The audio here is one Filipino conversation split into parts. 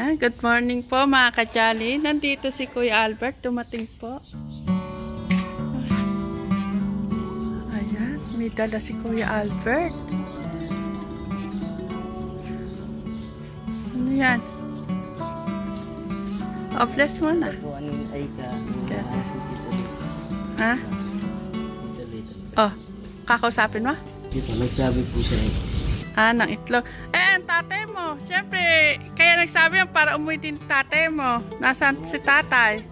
Ayan, good morning po mga kajali. Nandito si Kuya Albert, dumating po. Ayan, may dala si Kuya Albert. Ano yan? Oh, bless mo na. Ha? Oh, kakausapin mo? Dito, nagsabi po siya eh. Ah, ng itlog. Eh, ang tatay mo. Siyempre, kaya nagsabi yan para umuwi din tatay mo. Nasaan si tatay?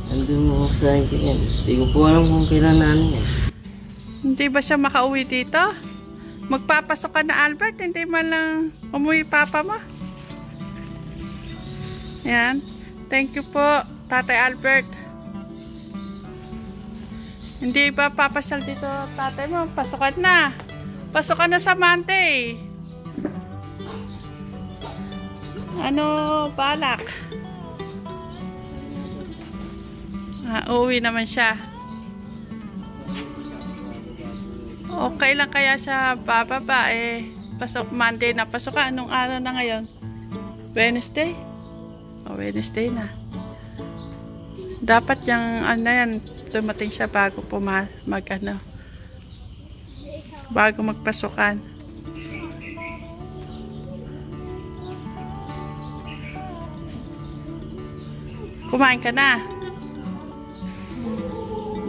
Nandun mo sa akin yan. Hindi ko po alam kung kailan na ano yan. Hindi ba siya makauwi dito? Magpapasok ka na, Albert. Hindi man lang umuwi papa mo. Yan. Thank you po, Tatay Albert. Hindi ba papasyal dito, tatay mo? Pasukan na. Pasukan na sa Monday. Ano balak? Uuwi naman siya. Okay lang kaya siya bababa eh. Pasok Monday na. Pasukan. Anong araw na ngayon? Wednesday? O, Wednesday na. Dapat yung ano yan, dumating siya bago bago magpasukan. Kumain ka na?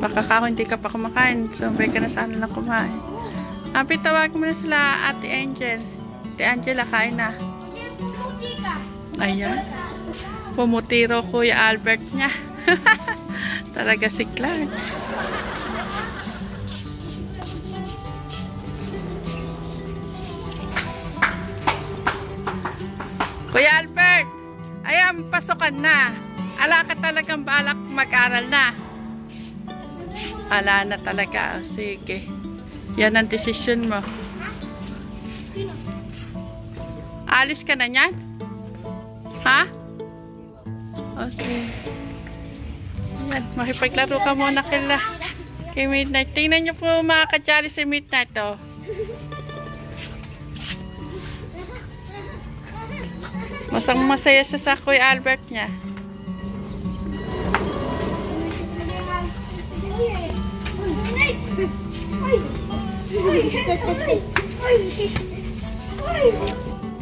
Baka hindi ka pa kumakain. Sabay ka na sana lang kumain. Tawagin mo na sila Ate Angel. Ate Angela, kain na. Ayan. Pumutiro Kuya Albert niya. Talaga si Clark. Kuya Albert, ayan, pasukan na. Ala ka talagang balak mag-aral na. Ala na talaga. Sige. Yan ang desisyon mo. Alis ka na niyan? Ha? O, sige. Yan, makipaglaro ka muna kay Midnight. Tingnan nyo po mga kajali si Midnight, oh. Masaya siya sa Kuya Albert niya.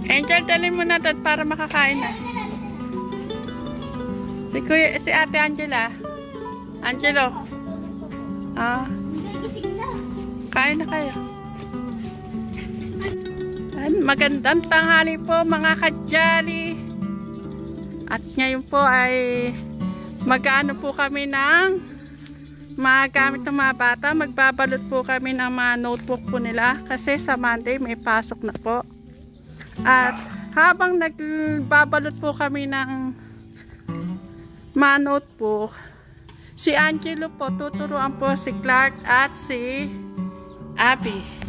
Angel, dalhin mo na doon para makakain na. Si Ate Angela. Angelo. Kain na kayo. Magandang tanghali po mga kajali. At ngayon po ay mag-ano po kami ng magamit ng mga bata. Magbabalot po kami ng mga notebook po nila kasi sa Monday may pasok na po. At habang nagbabalot po kami ng mga notebook, si Angelo po tuturuan po si Clark at si Abby.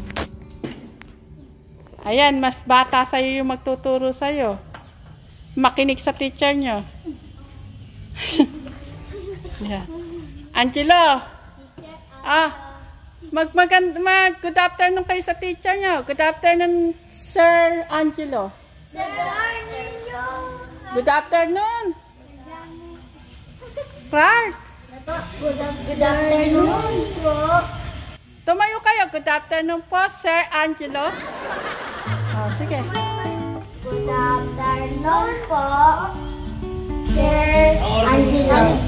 Ayan, mas bata sa'yo yung magtuturo sa'yo. Makinig sa teacher nyo. Yeah. Angelo! Good afternoon kayo sa teacher nyo. Good afternoon, Sir Angelo. Good afternoon. Clark! Good afternoon po. Tumayo kayo. Good afternoon po, Sir Angelo. Sige. Good afternoon po, Sir Angelo.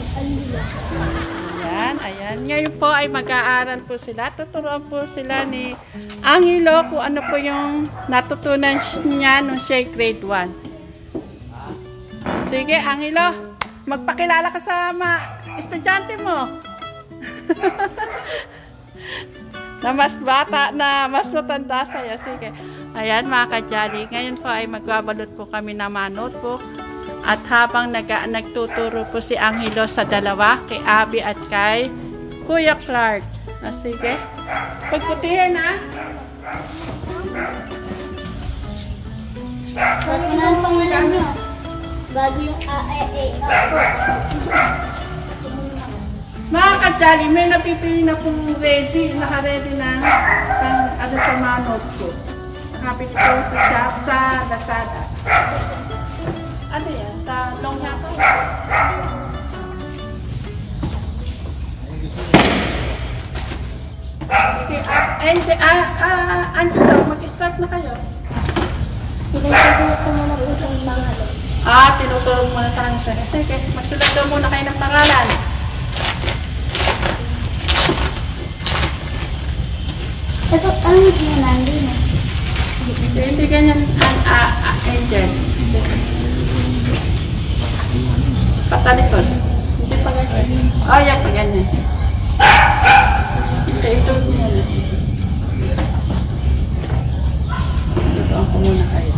Ayan. Ngayon po ay mag-aaral po sila. Tuturuan po sila ni Angelo kung ano po yung natutunan niya nung siya grade 1. Sige, Angelo. Magpakilala ka sa mga estudyante mo. Na mas bata, na mas matanda sa'yo. Sige. Ayan mga kajali. Ngayon po ay magbabalot po kami ng mga notebook. At habang nagtuturo po si Angelo sa dalawa, kay Abby at kay Kuya Clark. Sige. Pagputihin ha. Ba't mo na ang pangalan nyo? Bago yung Mga kajali, may napipili na pong ready, naka-ready na pang sa mga notebook. Nakapit po sa shop sa Lazada. ano yan? Sa long yata? Okay, Angelo, mag-start na kayo. Pinagsasagot ko muna po itong pangalan. Tinutulong muna sa kanila. Sige, magsulat daw muna kayo ng pangalan. Ito, ano yung nandun na? Hindi ganyan, Angel. Patalikod. Hindi pa ganyan. Yan pa ganyan. Ito niya na. Ito ako muna kayo.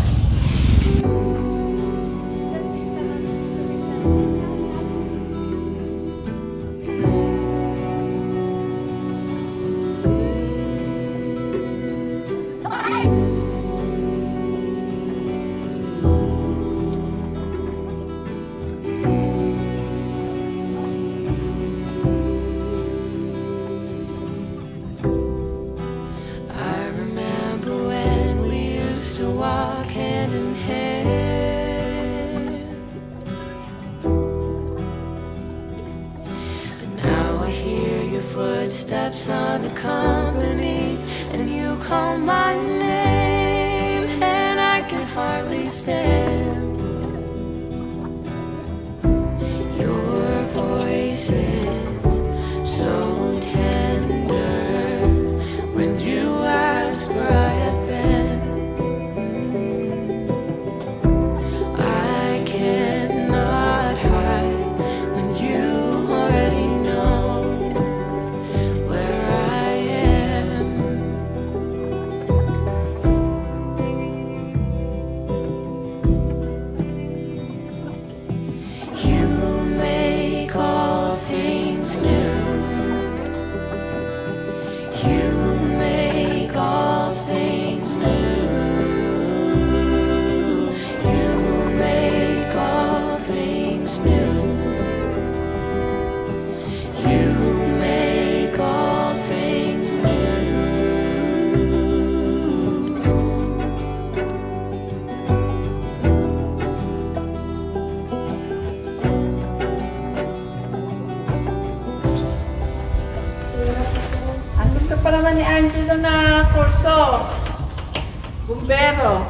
Footsteps on the company, and you call my name, and I can hardly stand. Your voice is so tender when you ask where I have been. I cannot hide when you already know. Pa naman ni Angelo na kurso. Bumbero.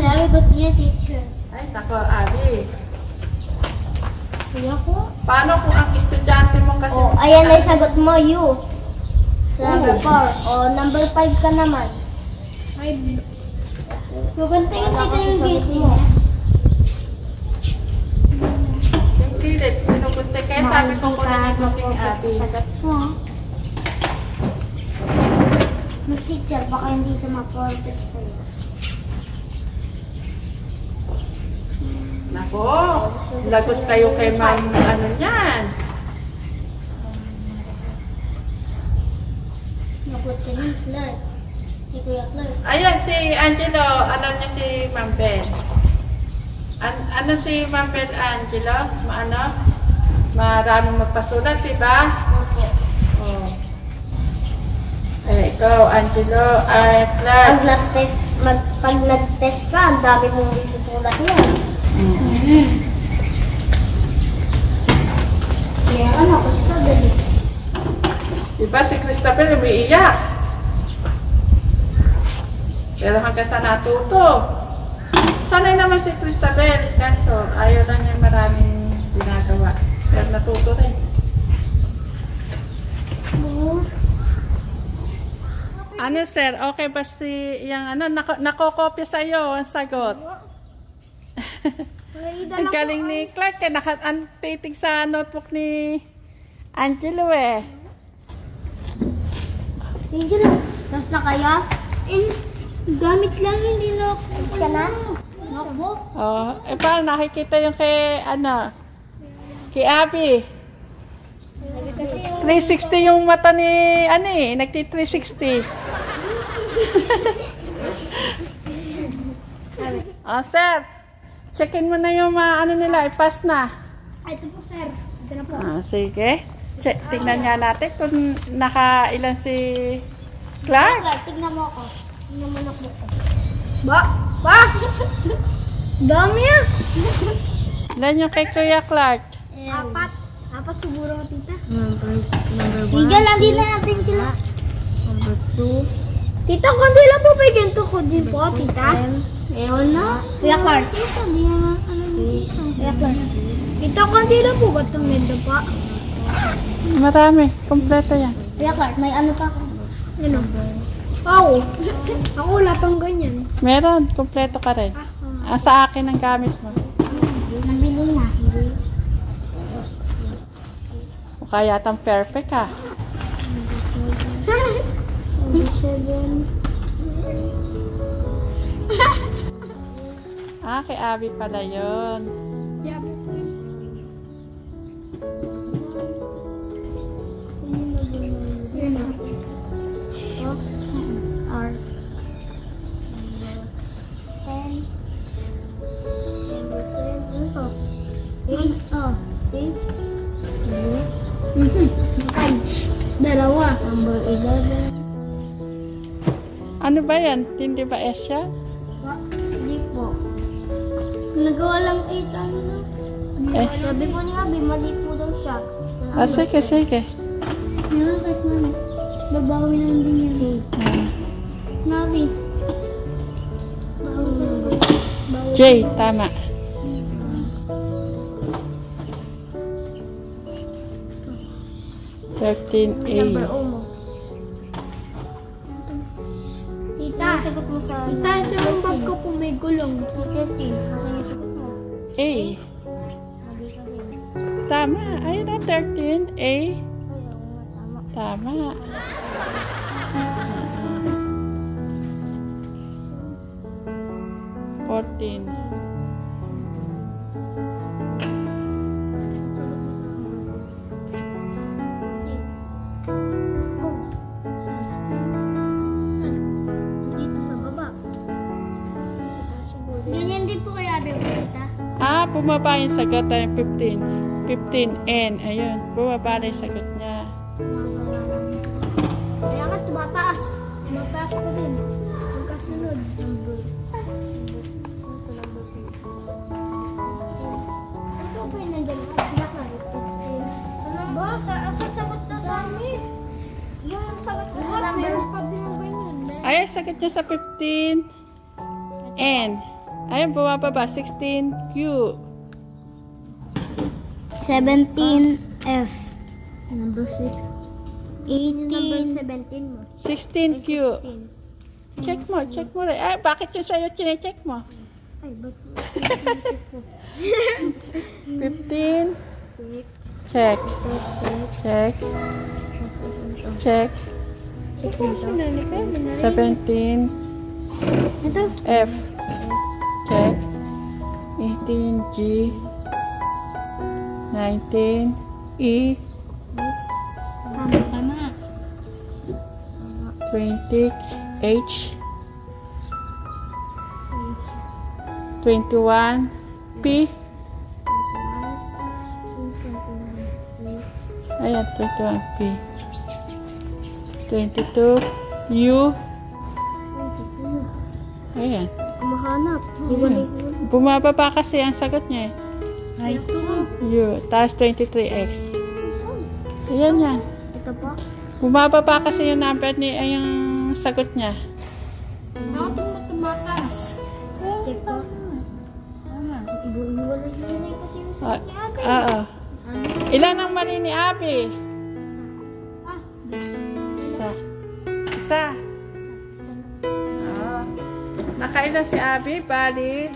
Sabi ko siya, teacher. Ay, nako, Abby. Kuya ko? Paano kung ang estudyante mo kasi... Ayan na yung sagot mo, you. Number 4. Number 5 ka naman. 5. Mabantayin dito yung gate mo. Hindi, pinupunta. Kaya sabi ko kung nagpunta ni Abby. Sagot mo. Mag-teacher, baka hindi siya ma-protect sa'yo. Nako, lagot kayo kay ma'am, ano yan? Nagot ka ni Clark. Si Kuya Clark. Ayan, si Angelo, alam niya si Ma'am Ben. Ano si Ma'am Ben, Angelo? Maraming magpasulat, diba? Opo. Oh. Ikaw, Angelo, Clark. Pag last test, pag nag-test ka, ang dami mong isusulat niya. Kaya ano, gusto dali. Diba si Christopher umiiyak? Pero hanggang sa natuto. Sanay naman si Christopher. Kaso ayaw lang niya maraming ginagawa. Pero natuto rin. Ano sir, okay ba si yung nakokopya sa'yo ang sagot? Ang galing ni Clark, naka-antitig sa notebook ni Angelo eh. Angelo, tapos na kaya? Gamit lang, hindi na. Tapos ka na? Notebook? Paano nakikita yung kay kay Abby? 360 yung mata ni nagti-360. Sir, check-in mo na yung nila, i-pass na. Ito po, sir. Ito na po. Sige. Tingnan nga natin kung nakailan si Clark. Tignan mo ako. Tignan mo notebook ko. Ba? Dami ah. Ilan yung kay Kuya Clark? Apat siguro, tita. Number 1. Tignan lang din natin sila. Number 2. Tita, kundi lang po pa ganito ko din po, tita. Ewan na. Kuya Clark. Tita, di naman ano dito. Kuya Clark. Tita, kundi lang po ba itong ganda pa? Marami. Kompleto yan. Kuya Clark, may ano pa ako. Ano? Oo. Ako wala pang ganyan. Meron. Kompleto ka rin. Sa akin ang gamit mo. Nabili na. Mukha yatang perfect ha. 7. Kay Abby pala yun. R. 10. 8. Oh. 8. Dalawa. Number 11. Ano ba yan? Hindi ba S yan? Hindi po. Nagawa lang 8 ano na. Eh. Sabi po ni Abi, mali po daw siya. Sige, sige. Yan, kahit na. Babawi na din yan. Nabi. J, tama. Number 13A. O mo. Tita, sagot mo sa... Tita, sa yung bag ko po may gulong. 13. Asan yung sagot mo? A. Mali ka din. Tama. Ayun na, 13. A. Ay, oo nga, tama. Tama. Fourteen. Dito sa baba. Ganyan din po kaya Abi, tita. Bumaba yung sagot ay 15. 15N. Ayun. Bumaba na yung sagot niya. Kaya nga tumataas. Tumataas pa din. Magkasunod. Ito ba yung nandyan? Ano ba? Sasagot na sa amin. Yung sagot na sa amin. Meron pa din yung ganyan. Ayun, sagot niya sa 15N. Ayun, bumababa. 16Q. 17F. Number 6. 18. Number 17 mo. 16Q. Check mo, check mo rin. Bakit yung sa'yo chinecheck mo? Ay, ba't? 15. Check. Check. Check. 17. Ito. F. Check. 18G. 19. E. Tama. 20. H. 21. P. Ayan, 21 P. 22 U. Ayan. Kumahanap. Bumababa kasi ang sagot niya eh. Ay, U. Tapos 23X. Ayan yan. ito po. Bumababa kasi yung number ni ay yung sagot niya. Ako tumataas. Check po. Ibu-iwalay kasi yung sagot ni Ate. Oo. Ilan ang mali ni Abby? Isa. Isa. Nakailan si Abby? Bali,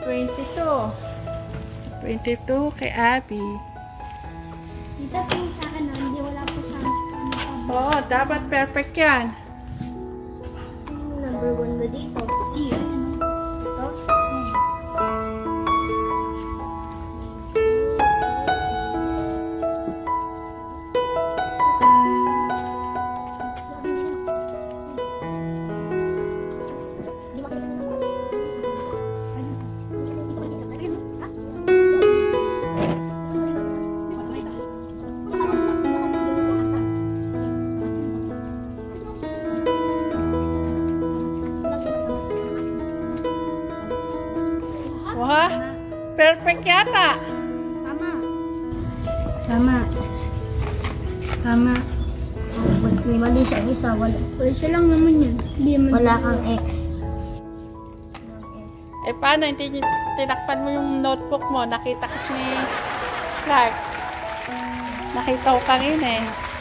22. 22 kay Abby. Dito po sa akin, hindi wala po sa Oo, dapat perfect yan. number 1 ba dito? C. Ito. Wah, perfect yata. Tama. Tama. Tama. Oh, may mali siya isa. Wala siya lang naman yun. Wala kang X. Eh, paano? Hindi tinakpan mo yung notebook mo. Nakita kasi ni Clark. Nakita ko kanina eh.